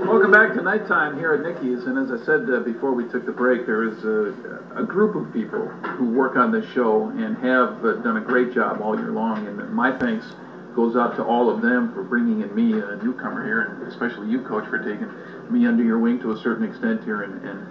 Welcome back to Nighttime here at Nicky's, and as I said before we took the break, there is a group of people who work on this show and have done a great job all year long, and my thanks goes out to all of them for bringing in me, a newcomer here, and especially you, Coach, for taking me under your wing to a certain extent here and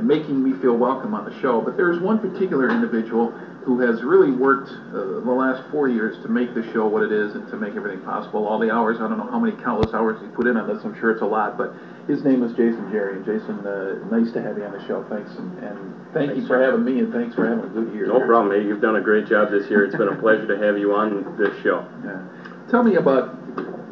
making me feel welcome on the show. But there's one particular individual who has really worked the last 4 years to make the show what it is and to make everything possible. All the hours, I don't know how many countless hours he put in on this, I'm sure it's a lot, but his name is Jason Jerry. And Jason, nice to have you on the show. Thanks, and thanks you for having me, and thanks for having a good year. No problem, mate. You've done a great job this year. It's been a pleasure to have you on this show. Yeah. Tell me about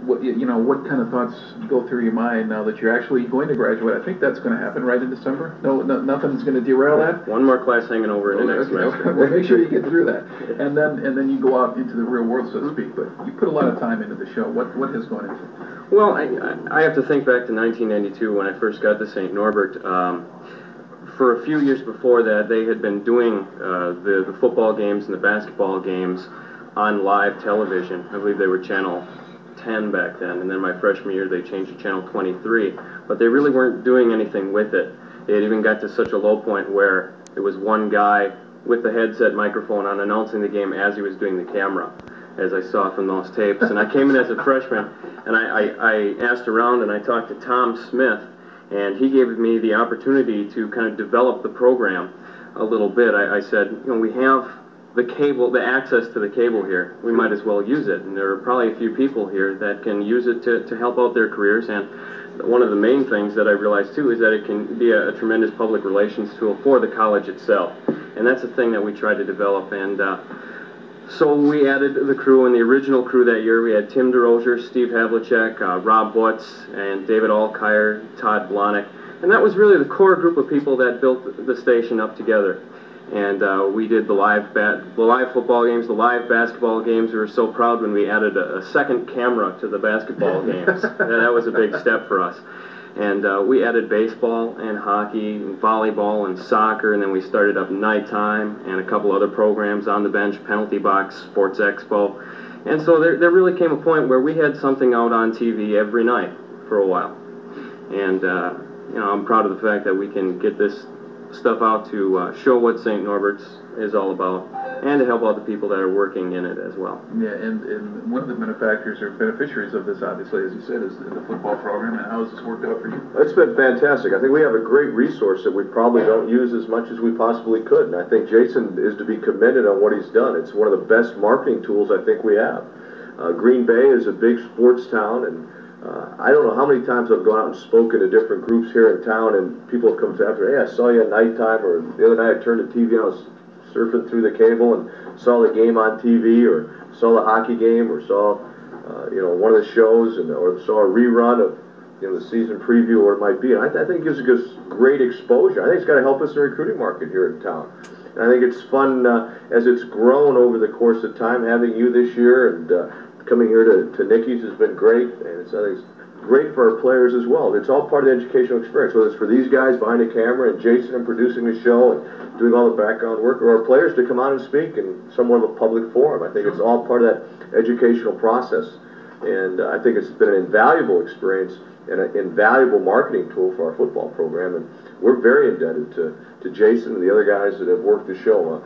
what what kind of thoughts go through your mind now that you're actually going to graduate. I think that's going to happen right in December. No, nothing's going to derail that. One more class hanging over in the next semester. Well, make sure you get through that, and then you go out into the real world, so to speak. But you put a lot of time into the show. What has gone into it? Well, I have to think back to 1992 when I first got to St. Norbert. For a few years before that, they had been doing the football games and the basketball games on live television. I believe they were Channel 10 back then, and then my freshman year they changed to Channel 23, but they really weren't doing anything with it. It even got to such a low point where it was one guy with the headset microphone on announcing the game as he was doing the camera, as I saw from those tapes. And I came in as a freshman, and I asked around and I talked to Tom Smith, and he gave me the opportunity to kind of develop the program a little bit. I said, we have the cable, the access to the cable here, we might as well use it. And there are probably a few people here that can use it to help out their careers. And one of the main things that I realized too is that it can be a tremendous public relations tool for the college itself. And that's the thing that we tried to develop. And so we added the crew, and the original crew that year, we had Tim DeRozier, Steve Havlicek, Rob Butts, and David Alkire, Todd Blahnik. And that was really the core group of people that built the station up together. And we did the live football games, the live basketball games. We were so proud when we added a second camera to the basketball games. That was a big step for us. And we added baseball and hockey and volleyball and soccer, and then we started up Nighttime and a couple other programs, On the Bench, Penalty Box, Sports Expo. And so there really came a point where we had something out on TV every night for a while. And I'm proud of the fact that we can get this stuff out to show what St. Norbert's is all about, and to help out the people that are working in it as well. Yeah, and one of the benefactors or beneficiaries of this, obviously, as you said, is the football program. And how has this worked out for you? It's been fantastic. I think we have a great resource that we probably don't use as much as we possibly could, and I think Jason is to be commended on what he's done. It's one of the best marketing tools I think we have. Green Bay is a big sports town, and I don't know how many times I've gone out and spoken to different groups here in town, and people have come to after, hey, I saw you at Nighttime, or the other night I turned the TV and I was surfing through the cable and saw the game on TV, or saw the hockey game, or saw one of the shows, or saw a rerun of the season preview, or it might be. And I think it gives us great exposure. I think it's got to help us in the recruiting market here in town. And I think it's fun as it's grown over the course of time, having you this year, and coming here to Nicky's has been great, and I think it's great for our players as well. It's all part of the educational experience, whether it's for these guys behind the camera and Jason and producing the show and doing all the background work, or our players to come out and speak in somewhat of a public forum. I think it's all part of that educational process, and I think it's been an invaluable experience and an invaluable marketing tool for our football program, and we're very indebted to Jason and the other guys that have worked the show.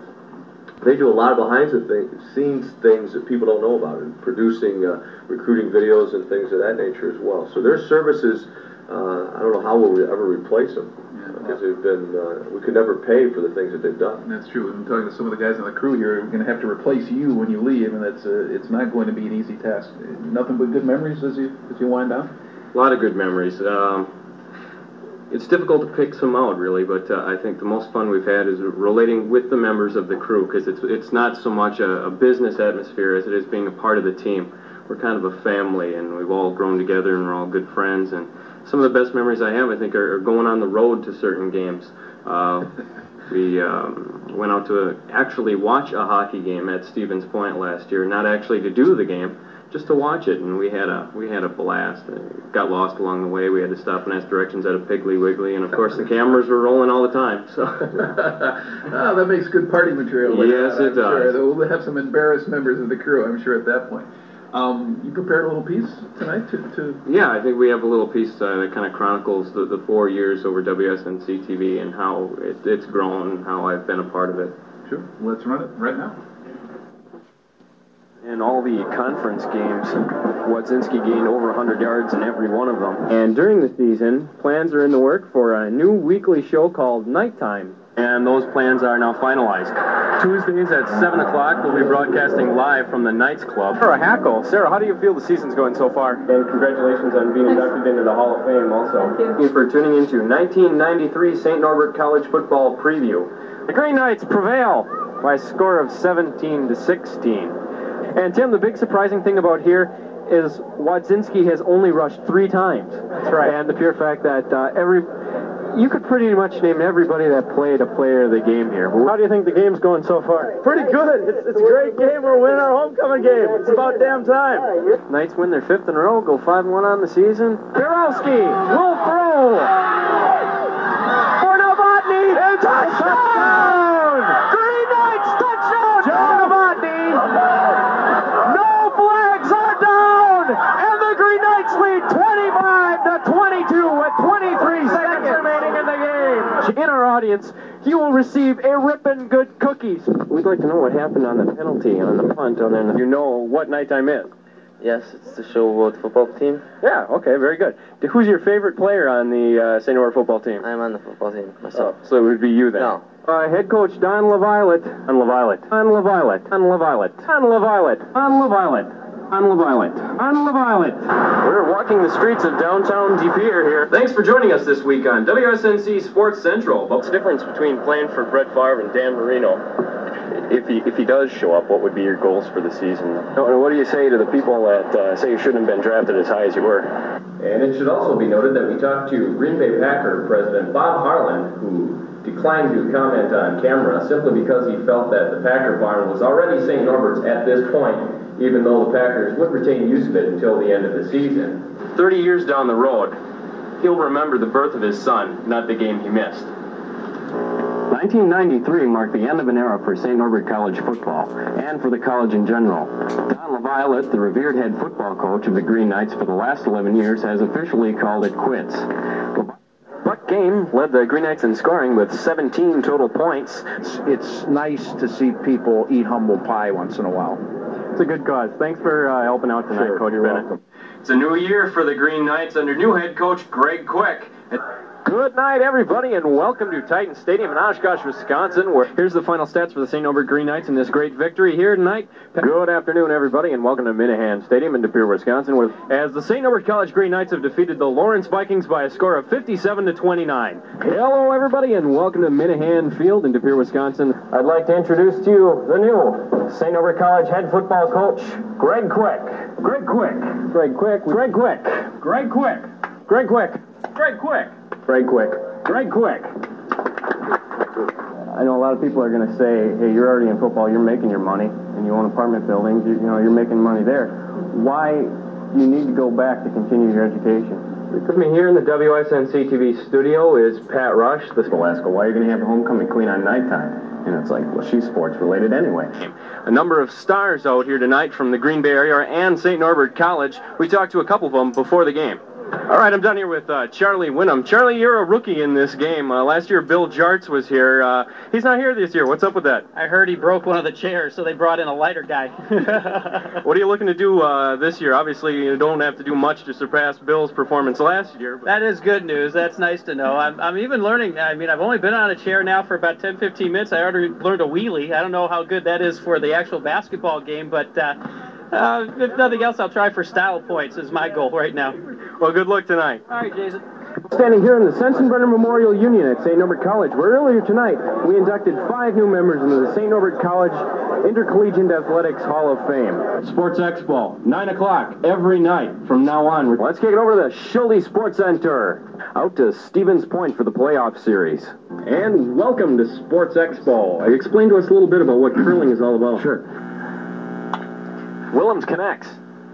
They do a lot of behind-the-scenes things that people don't know about, and producing recruiting videos and things of that nature as well. So their services, I don't know how we'll ever replace them, because they've been, we could never pay for the things that they've done. That's true. I'm talking to some of the guys on the crew here. We're going to have to replace you when you leave, and it's not going to be an easy task. Nothing but good memories as you wind down? A lot of good memories. It's difficult to pick some out, really, but I think the most fun we've had is relating with the members of the crew, because it's not so much a business atmosphere as it is being a part of the team. We're kind of a family, and we've all grown together, and we're all good friends. And some of the best memories I have, I think, are going on the road to certain games. We went out to actually watch a hockey game at Stevens Point last year, not actually to do the game, just to watch it, and we had a blast. Got lost along the way. We had to stop and ask directions at a Piggly Wiggly, and of course the cameras were rolling all the time. So that makes good party material. Yes, it does. Sure. We'll have some embarrassed members of the crew, I'm sure, at that point. You prepared a little piece tonight to... Yeah, I think we have a little piece that kind of chronicles the 4 years over WSNC TV and how it's grown and how I've been a part of it. Sure. Let's run it right now. In all the conference games, Wadzinski gained over 100 yards in every one of them. And during the season, plans are in the work for a new weekly show called Nighttime. And those plans are now finalized. Tuesdays at 7 o'clock, we'll be broadcasting live from the Knights Club. Sarah Hackle. Sarah, how do you feel the season's going so far? And congratulations on being inducted into the Hall of Fame also. Thank you for tuning into 1993 St. Norbert College football preview. The Green Knights prevail by a score of 17-16. And Tim, the big surprising thing about here is Wadzinski has only rushed 3 times. That's right. And the pure fact that you could pretty much name everybody that played a player of the game here. How do you think the game's going so far? Pretty good. It's a great game. We're winning our homecoming game. It's about damn time. Knights win their 5th in a row, go 5-1 on the season. Borowski will throw. For Novotny. Touchdown! Green Knights touchdown! Joe Novotny! And the Green Knights lead 25-22 with 23 seconds remaining in the game. In our audience, you will receive a rippin' good cookies. We'd like to know what happened on the penalty, on the punt, on there. You know what Nighttime is? Yes, it's the show about the football team. Yeah, okay, very good. Who's your favorite player on the St. Norbert football team? I'm on the football team myself. So it would be you then? No. Head coach Don LaViolette. On LaViolette. On LaViolette. On LaViolette. On LaViolette. On LaViolette. On LaViolette. On LaViolette. We're walking the streets of downtown De Pere here. Thanks for joining us this week on WSNC Sports Central. What's the difference between playing for Brett Favre and Dan Marino? If he does show up, what would be your goals for the season? What do you say to the people that say you shouldn't have been drafted as high as you were? And it should also be noted that we talked to Green Bay Packer President Bob Harlan, who declined to comment on camera simply because he felt that the Packer barn was already St. Norbert's at this point, even though the Packers would retain use of it until the end of the season. 30 years down the road, he'll remember the birth of his son, not the game he missed. 1993 marked the end of an era for St. Norbert College football, and for the college in general. Don LaViolette, the revered head football coach of the Green Knights for the last 11 years, has officially called it quits. Buck Game led the Green Knights in scoring with 17 total points. It's nice to see people eat humble pie once in a while. It's a good cause. Thanks for helping out tonight, Coach Bennett. Welcome. It's a new year for the Green Knights under new head coach Greg Quick. Good night, everybody, and welcome to Titan Stadium in Oshkosh, Wisconsin. Here's the final stats for the St. Norbert Green Knights in this great victory here tonight. Good afternoon, everybody, and welcome to Minahan Stadium in De Pere, Wisconsin, as the St. Norbert College Green Knights have defeated the Lawrence Vikings by a score of 57-29. Hello, everybody, and welcome to Minahan Field in De Pere, Wisconsin. I'd like to introduce to you the new St. Norbert College head football coach, Greg Quick. Greg Quick. Greg Quick. Greg Quick. Greg Quick. Greg Quick. Greg Quick. Greg Quick. Greg Quick. I know a lot of people are going to say, hey, you're already in football, you're making your money, and you own apartment buildings, you're making money there. Why do you need to go back to continue your education? With me here in the WSNC TV studio is Pat Rush. This will ask, why are you going to have the homecoming queen on nighttime? And it's like, well, she's sports related anyway. A number of stars out here tonight from the Green Bay area and St. Norbert College. We talked to a couple of them before the game. All right, I'm down here with Charlie Winham. Charlie, you're a rookie in this game. Last year, Bill Jartz was here. He's not here this year. What's up with that? I heard he broke one of the chairs, so they brought in a lighter guy. What are you looking to do this year? Obviously, you don't have to do much to surpass Bill's performance last year. But... That is good news. That's nice to know. I'm even learning. I mean, I've only been on a chair now for about 10, 15 minutes. I already learned a wheelie. I don't know how good that is for the actual basketball game, but... if nothing else, I'll try for style points is my goal right now. Well, good luck tonight. All right, Jason. Standing here in the Sensenbrenner Memorial Union at St. Norbert College, where earlier tonight we inducted 5 new members into the St. Norbert College Intercollegiate Athletics Hall of Fame. Sports Expo, 9 o'clock every night from now on. Let's kick it over to the Schilde Sports Center, out to Stevens Point for the playoff series. And welcome to Sports Expo. Explain to us a little bit about what curling is all about. Sure. Willems connects.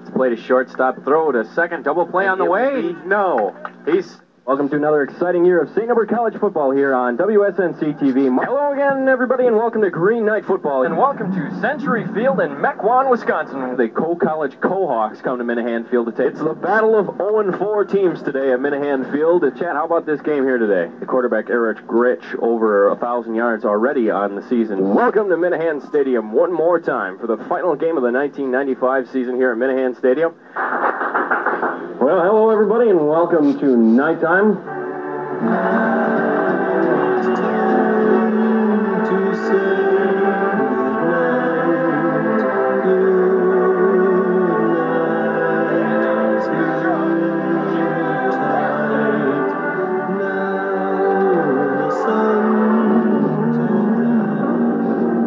He's played a shortstop throw to second. Double play on the way. No. He's Welcome to another exciting year of St. Norbert College football here on WSNC TV. Hello again, everybody, and welcome to Green Knight football. And welcome to Century Field in Mequon, Wisconsin. The Co-College Co-Hawks come to Minahan Field to take. It's the battle of 0-4 teams today at Minahan Field. Chad, how about this game here today? The quarterback Eric Gritch over 1,000 yards already on the season. Welcome to Minahan Stadium one more time for the final game of the 1995 season here at Minahan Stadium. Well, hello everybody, and welcome to Nighttime.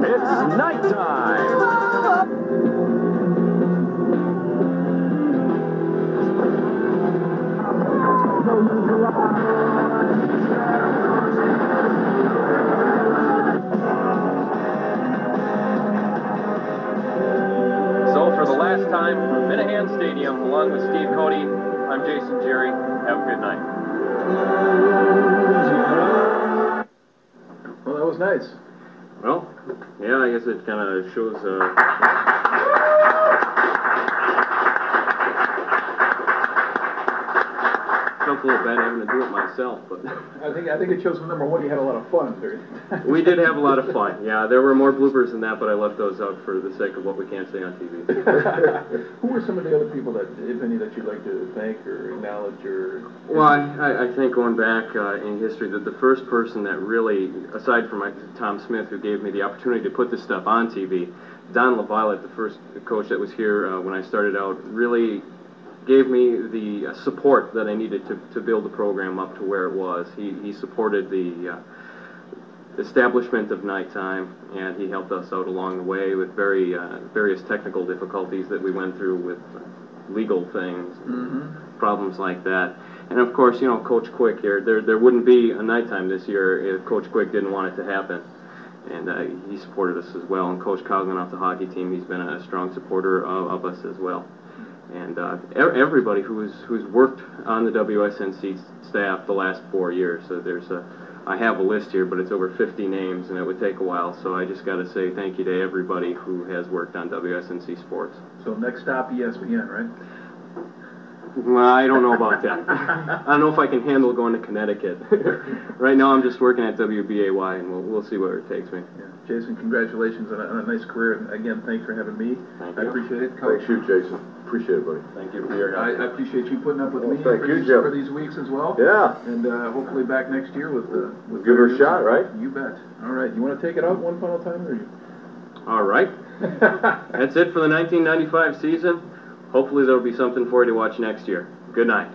It's nighttime. So for the last time from Minahan Stadium, along with Steve Cody, I'm Jason Jerry. Have a good night. Well, that was nice. Well, yeah, I guess it kind of shows. Felt a little bad having to do it myself, but I think it shows from number one you had a lot of fun during. we did have a lot of fun. Yeah, there were more bloopers than that, but I left those out for the sake of what we can't say on TV. Who were some of the other people that, if any, that you'd like to thank or acknowledge or? Well, I think going back in history, that the first person that really, aside from Tom Smith, who gave me the opportunity to put this stuff on TV, Don LaViolette, the first coach that was here when I started out, really gave me the support that I needed to build the program up to where it was. He supported the establishment of Nighttime, and he helped us out along the way with various technical difficulties that we went through with legal things, problems like that. And of course, you know, Coach Quick here, there wouldn't be a Nighttime this year if Coach Quick didn't want it to happen. And he supported us as well. And Coach Coughlin off the hockey team, he's been a strong supporter of us as well. And everybody who's worked on the WSNC staff the last 4 years. So I have a list here, but it's over 50 names, and it would take a while. So I just got to say thank you to everybody who has worked on WSNC sports. So next stop, ESPN, right? Well, I don't know about that. I don't know if I can handle going to Connecticut. Right now, I'm just working at WBAY, and we'll see where it takes me. Yeah. Jason, congratulations on a nice career. And again, thanks for having me. Thank I you. appreciate it, Coach. Thank you, Jason. Appreciate it, buddy. Thank you for your help. I appreciate you putting up with Well, me thank you, Jim. for these weeks as well. Yeah. And hopefully back next year with Give her a shot, right? You bet. All right. You want to take it out one final time, or you? All right. That's it for the 1995 season. Hopefully there'll be something for you to watch next year. Good night.